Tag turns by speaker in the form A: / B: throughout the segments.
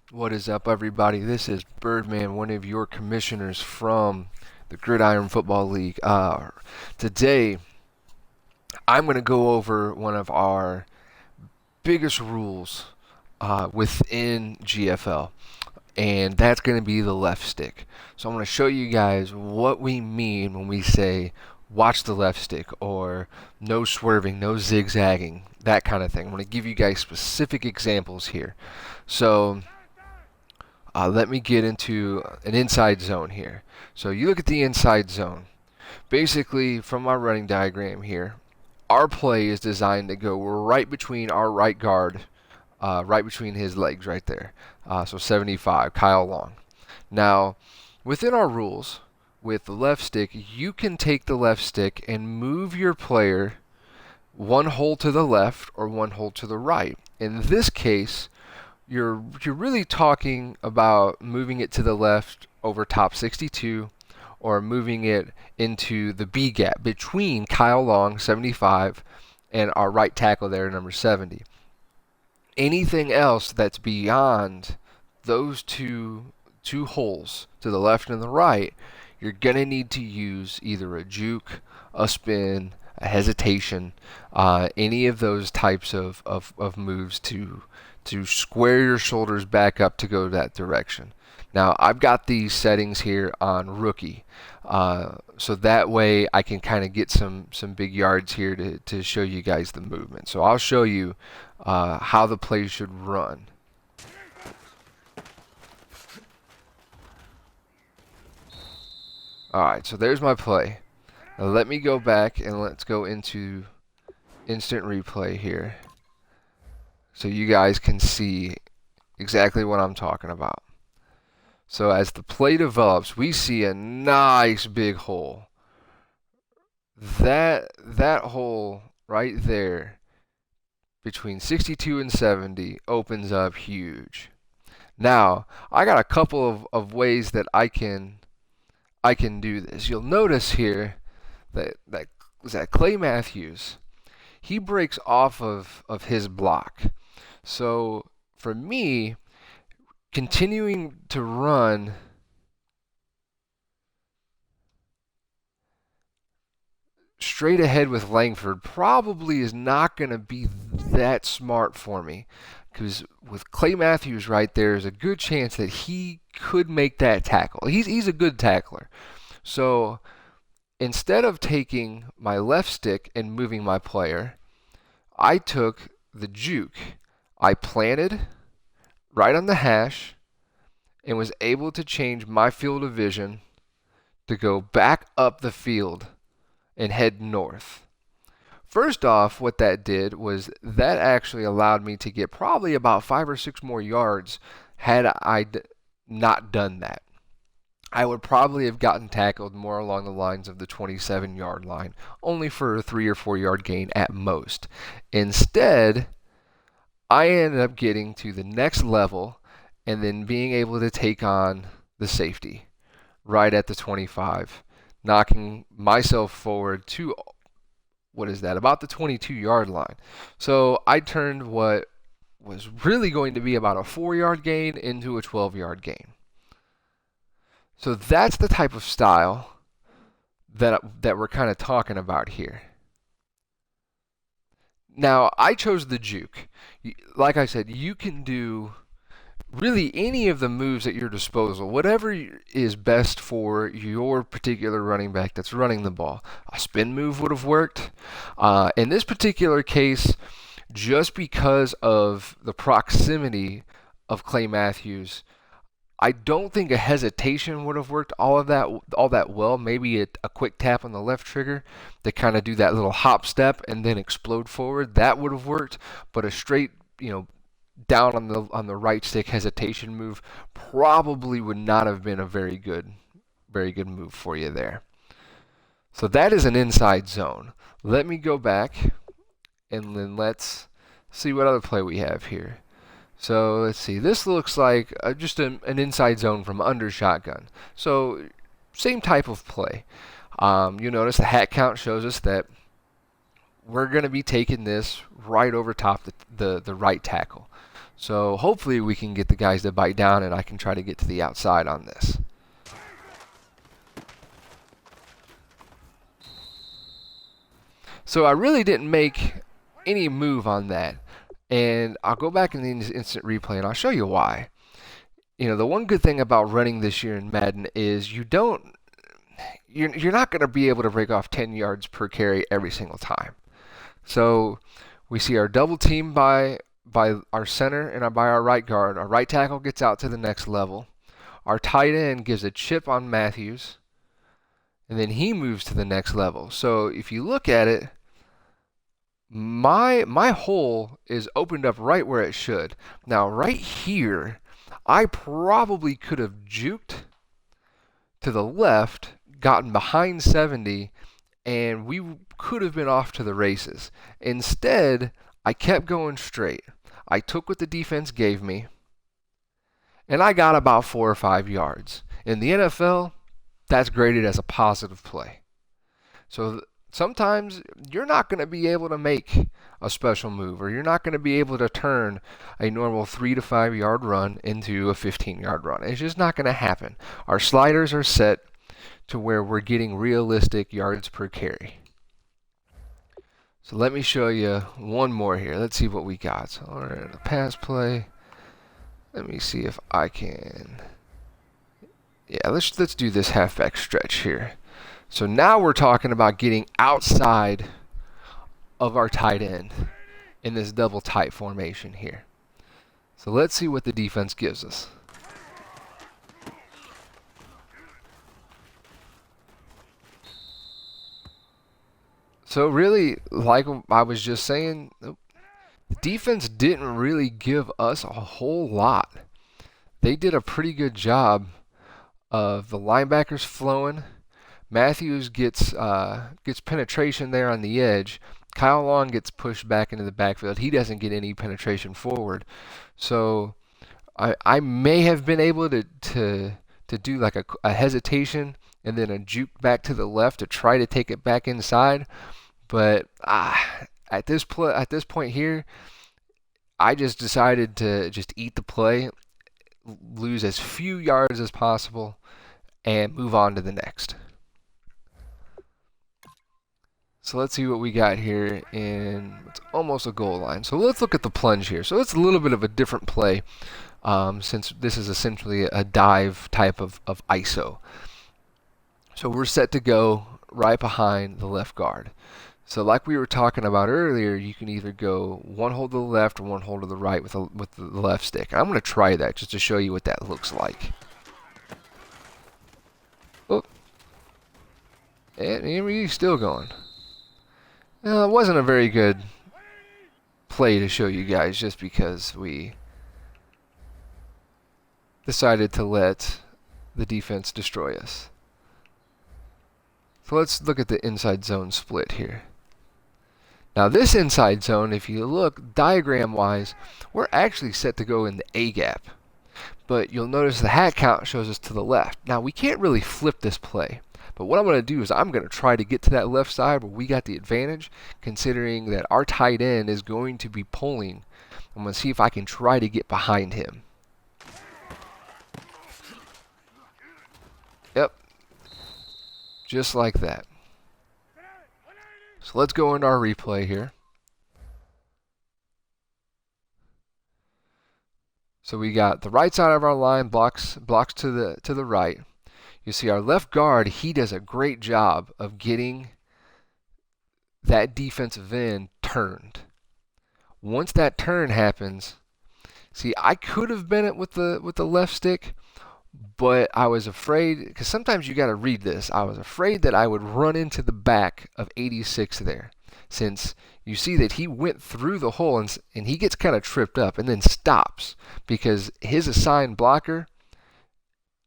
A: What is up, everybody? This is Birdman, one of your commissioners from the Gridiron Football League. Today, I'm going to go over one of our biggest rules within GFL, and that's going to be the left stick. So I'm going to show you guys what we mean when we say watch the left stick or no swerving, no zigzagging, that kind of thing. I'm going to give you guys specific examples here. So let me get into an inside zone here. So you look at the inside zone. Basically, from our running diagram here, our play is designed to go right between our right guard, right between his legs right there. So 75, Kyle Long. Now, within our rules, with the left stick, you can take the left stick and move your player one hole to the left or one hole to the right. In this case, you're really talking about moving it to the left over top 62 or moving it into the B gap between Kyle Long, 75, and our right tackle there, number 70. Anything else that's beyond those two holes to the left and the right, you're going to need to use either a juke, a spin, a hesitation, any of those types of moves to square your shoulders back up to go that direction. Now, I've got these settings here on rookie, so that way I can kind of get some big yards here to show you guys the movement. So I'll show you how the play should run. Alright, so there's my play. Now let me go back and let's go into instant replay here, so you guys can see exactly what I'm talking about. So as the play develops, we see a nice big hole. That hole right there between 62 and 70 opens up huge. Now, I got a couple of ways that I can do this. You'll notice here that Clay Matthews, he breaks off of his block. So for me, continuing to run straight ahead with Langford probably is not going to be that smart for me, because with Clay Matthews right there, there's a good chance that he could make that tackle. He's a good tackler. So instead of taking my left stick and moving my player, I took the juke. I planted right on the hash and was able to change my field of vision to go back up the field and head north. First off, what that did was that actually allowed me to get probably about 5 or 6 more yards had I not done that. I would probably have gotten tackled more along the lines of the 27-yard line, only for a 3 or 4 yard gain at most. Instead, I ended up getting to the next level and then being able to take on the safety right at the 25, knocking myself forward to, what is that, about the 22-yard line. So I turned what was really going to be about a 4-yard gain into a 12-yard gain. So that's the type of style that we're kind of talking about here. Now, I chose the juke. Like I said, you can do really any of the moves at your disposal, whatever is best for your particular running back that's running the ball. A spin move would have worked. In this particular case, just because of the proximity of Clay Matthews, I don't think a hesitation would have worked all that well. Maybe a quick tap on the left trigger to kind of do that little hop step and then explode forward. That would have worked, but a straight, down on the right stick hesitation move probably would not have been a very good move for you there. So that is an inside zone. Let me go back and then let's see what other play we have here. So let's see, this looks like just an inside zone from under shotgun. So same type of play. You notice the hat count shows us that we're going to be taking this right over top the right tackle. So hopefully we can get the guys to bite down and I can try to get to the outside on this. So I really didn't make any move on that. And I'll go back in the instant replay and I'll show you why. You know, the one good thing about running this year in Madden is you're not going to be able to break off 10 yards per carry every single time. So we see our double team by our center and by our right guard. Our right tackle gets out to the next level. Our tight end gives a chip on Matthews, and then he moves to the next level. So if you look at it, my hole is opened up right where it should. Now right here, I probably could have juked to the left, gotten behind 70, and we could have been off to the races. Instead, I kept going straight. I took what the defense gave me, and I got about 4 or 5 yards. In the NFL, that's graded as a positive play. So sometimes you're not going to be able to make a special move, or you're not going to be able to turn a normal 3 to 5 yard run into a 15-yard run. It's just not going to happen. Our sliders are set to where we're getting realistic yards per carry. So let me show you one more here. Let's see what we got. So all right, the pass play. Let me see if I can. Yeah, let's do this halfback stretch here. So now we're talking about getting outside of our tight end in this double tight formation here. So let's see what the defense gives us. So really, like I was just saying, the defense didn't really give us a whole lot. They did a pretty good job of the linebackers flowing. Matthews gets penetration there on the edge. Kyle Long gets pushed back into the backfield. He doesn't get any penetration forward. So I may have been able to do like a hesitation and then a juke back to the left to try to take it back inside. But at this point here, I just decided to just eat the play, lose as few yards as possible, and move on to the next. So let's see what we got here in it's almost a goal line. So let's look at the plunge here. So it's a little bit of a different play since this is essentially a dive type of ISO. So we're set to go right behind the left guard. So like we were talking about earlier, you can either go one hold to the left or one hold to the right with the left stick. I'm going to try that just to show you what that looks like. Oh, and he's still going. It wasn't a very good play to show you guys just because we decided to let the defense destroy us. So let's look at the inside zone split here. Now this inside zone, if you look diagram-wise, we're actually set to go in the A gap. But you'll notice the hat count shows us to the left. Now we can't really flip this play. But what I'm going to do is I'm going to try to get to that left side where we got the advantage, considering that our tight end is going to be pulling. I'm going to see if I can try to get behind him. Yep. Just like that. So let's go into our replay here. So we got the right side of our line blocks to the right. You see our left guard, he does a great job of getting that defensive end turned. Once that turn happens, see, I could have been it with the left stick, but I was afraid, because sometimes you got to read this. I was afraid that I would run into the back of 86 there, since you see that he went through the hole and he gets kind of tripped up and then stops because his assigned blocker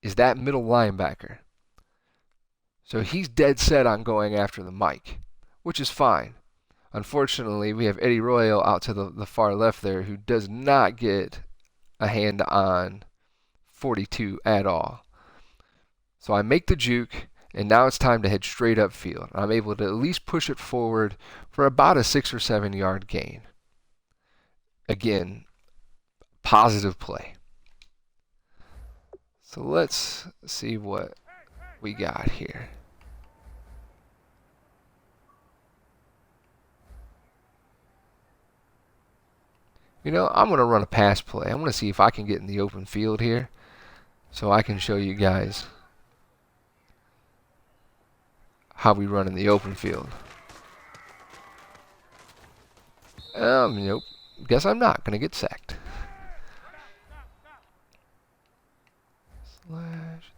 A: is that middle linebacker. So he's dead set on going after the mic, which is fine. Unfortunately, we have Eddie Royal out to the far left there who does not get a hand on 42 at all. So I make the juke, and now it's time to head straight upfield. I'm able to at least push it forward for about a 6 or 7 yard gain. Again, positive play. So let's see what we got here. You know, I'm going to run a pass play. I'm going to see if I can get in the open field here so I can show you guys how we run in the open field. Nope. Guess I'm not going to get sacked. Slash.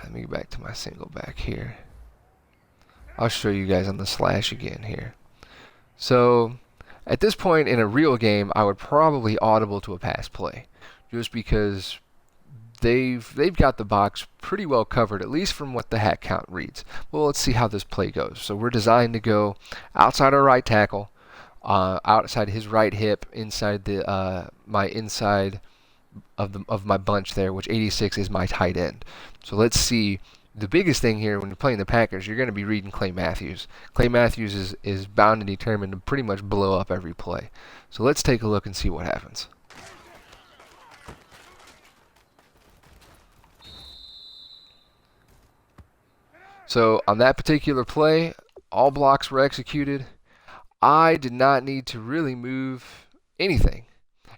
A: Let me get back to my single back here. I'll show you guys on the slash again here. So at this point in a real game, I would probably audible to a pass play, just because they've got the box pretty well covered, at least from what the hack count reads. Well, let's see how this play goes. So we're designed to go outside our right tackle, outside his right hip, inside the my inside of my bunch there, which 86 is my tight end. So let's see. The biggest thing here when you're playing the Packers, you're going to be reading Clay Matthews. Clay Matthews is bound and determined to pretty much blow up every play. So let's take a look and see what happens. So on that particular play, all blocks were executed. I did not need to really move anything.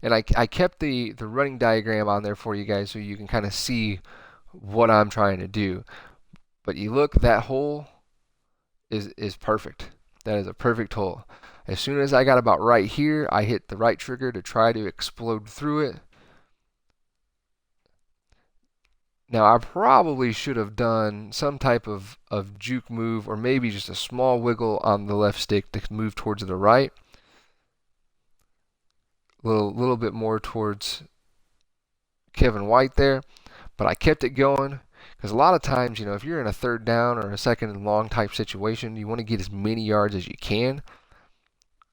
A: And I kept the running diagram on there for you guys so you can kind of see what I'm trying to do. But you look, that hole is perfect. That is a perfect hole. As soon as I got about right here, I hit the right trigger to try to explode through it. Now I probably should have done some type of juke move, or maybe just a small wiggle on the left stick to move towards the right. Little bit more towards Kevin White there, but I kept it going because a lot of times, you know, if you're in a third down or a second and long type situation, you want to get as many yards as you can,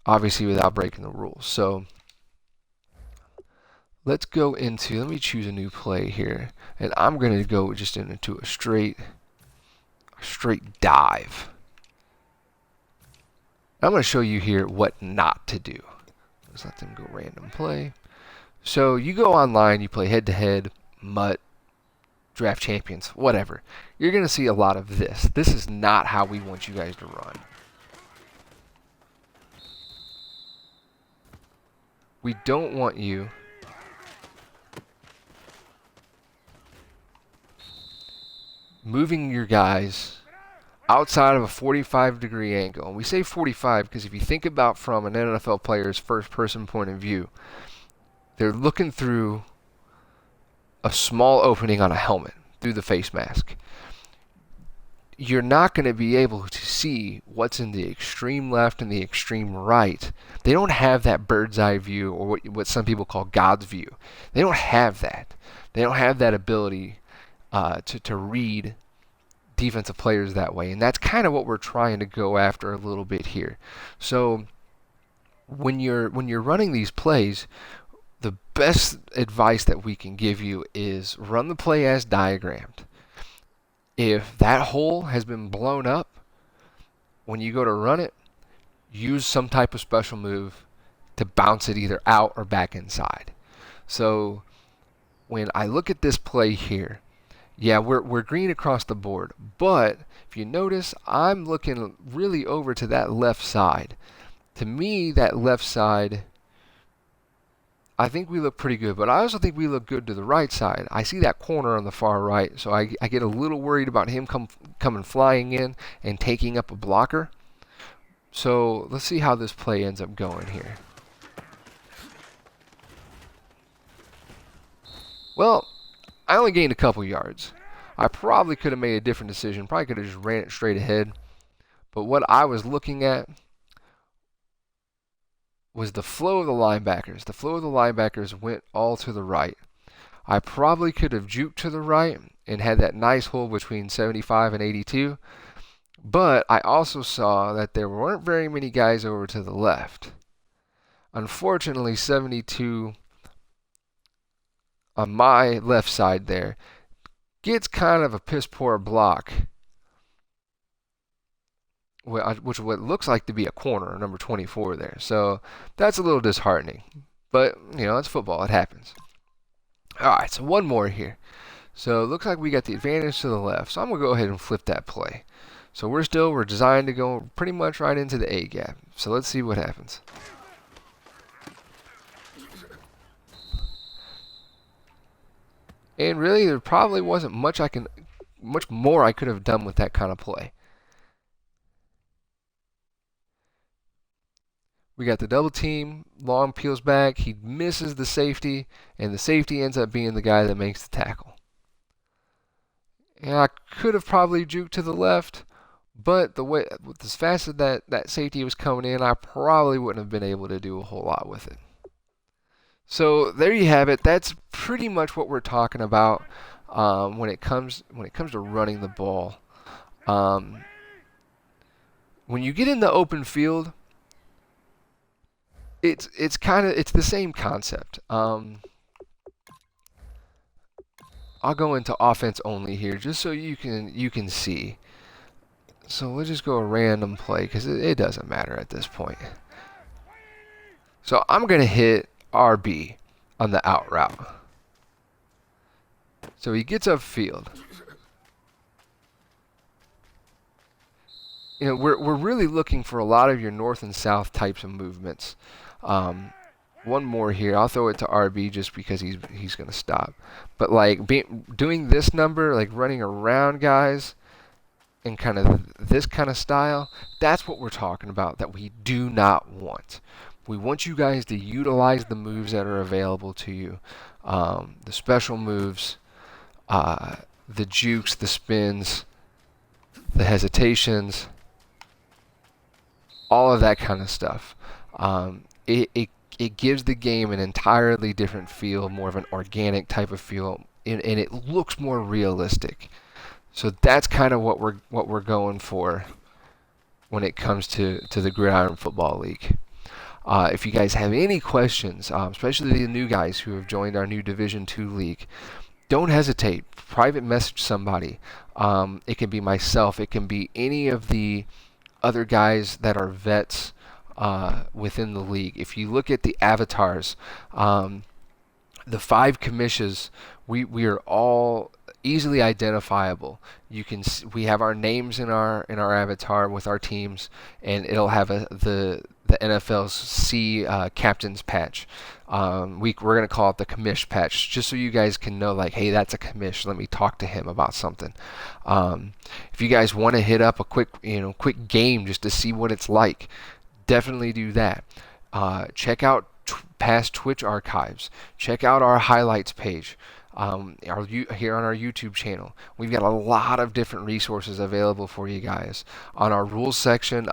A: obviously without breaking the rules. So let's go into, let me choose a new play here, and I'm going to go just into a straight dive. I'm going to show you here what not to do. Let's let them go random play. So you go online, you play head-to-head, MUT, Draft Champions, whatever. You're going to see a lot of this. This is not how we want you guys to run. We don't want you moving your guys outside of a 45-degree angle. And we say 45 because if you think about from an NFL player's first-person point of view, they're looking through a small opening on a helmet, through the face mask. You're not going to be able to see what's in the extreme left and the extreme right. They don't have that bird's eye view, or what some people call God's view. They don't have that. They don't have that ability to read defensive players that way, and that's kind of what we're trying to go after a little bit here. So when you're running these plays, the best advice that we can give you is run the play as diagrammed. If that hole has been blown up, when you go to run it, use some type of special move to bounce it either out or back inside. So when I look at this play here, yeah, we're green across the board, but if you notice, I'm looking really over to that left side. To me, that left side, I think we look pretty good, but I also think we look good to the right side. I see that corner on the far right, so I get a little worried about him coming flying in and taking up a blocker. So let's see how this play ends up going here. Well, I only gained a couple yards. I probably could have made a different decision. Probably could have just ran it straight ahead. But what I was looking at was the flow of the linebackers. The flow of the linebackers went all to the right. I probably could have juked to the right and had that nice hole between 75 and 82. But I also saw that there weren't very many guys over to the left. Unfortunately, 72 on my left side there gets kind of a piss poor block, which what looks like to be a corner, number 24 there. So that's a little disheartening. But, it's football. It happens. All right, so one more here. So it looks like we got the advantage to the left. So I'm going to go ahead and flip that play. So we're designed to go pretty much right into the A gap. So let's see what happens. And really, there probably wasn't much more I could have done with that kind of play. We got the double team. Long peels back. He misses the safety, and the safety ends up being the guy that makes the tackle. And I could have probably juked to the left, but with as fast as that safety was coming in, I probably wouldn't have been able to do a whole lot with it. So there you have it. That's pretty much what we're talking about when it comes to running the ball. When you get in the open field, it's the same concept. I'll go into offense only here just so you can see. So we'll just go a random play because it doesn't matter at this point. So I'm going to hit RB on the out route. So he gets upfield. We're really looking for a lot of your north and south types of movements. One more here. I'll throw it to RB just because he's going to stop. But like doing this number, like running around guys and kind of this kind of style, that's what we're talking about that we do not want. We want you guys to utilize the moves that are available to you. The special moves, the jukes, the spins, the hesitations, all of that kind of stuff. It gives the game an entirely different feel, more of an organic type of feel, and it looks more realistic. So that's kind of what we're going for when it comes to the Gridiron Football League. If you guys have any questions, especially the new guys who have joined our new Division II league, don't hesitate. Private message somebody. It can be myself. It can be any of the other guys that are vets within the league. If you look at the avatars, the 5 commissions, we are all easily identifiable. We have our names in our avatar with our teams, and it'll have the NFL's C captain's patch. We're going to call it the commish patch, just so you guys can know, like, hey, that's a commish. Let me talk to him about something. If you guys want to hit up a quick game just to see what it's like, definitely do that. Check out past Twitch archives. Check out our highlights page. Here on our YouTube channel, we've got a lot of different resources available for you guys. On our rules section,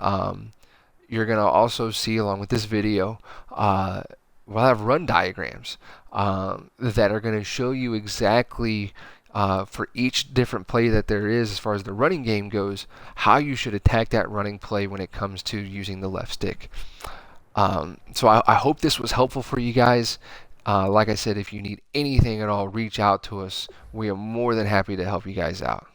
A: you're going to also see, along with this video, we'll have run diagrams that are going to show you exactly for each different play that there is as far as the running game goes, how you should attack that running play when it comes to using the left stick. So I hope this was helpful for you guys. Like I said, if you need anything at all, reach out to us. We are more than happy to help you guys out.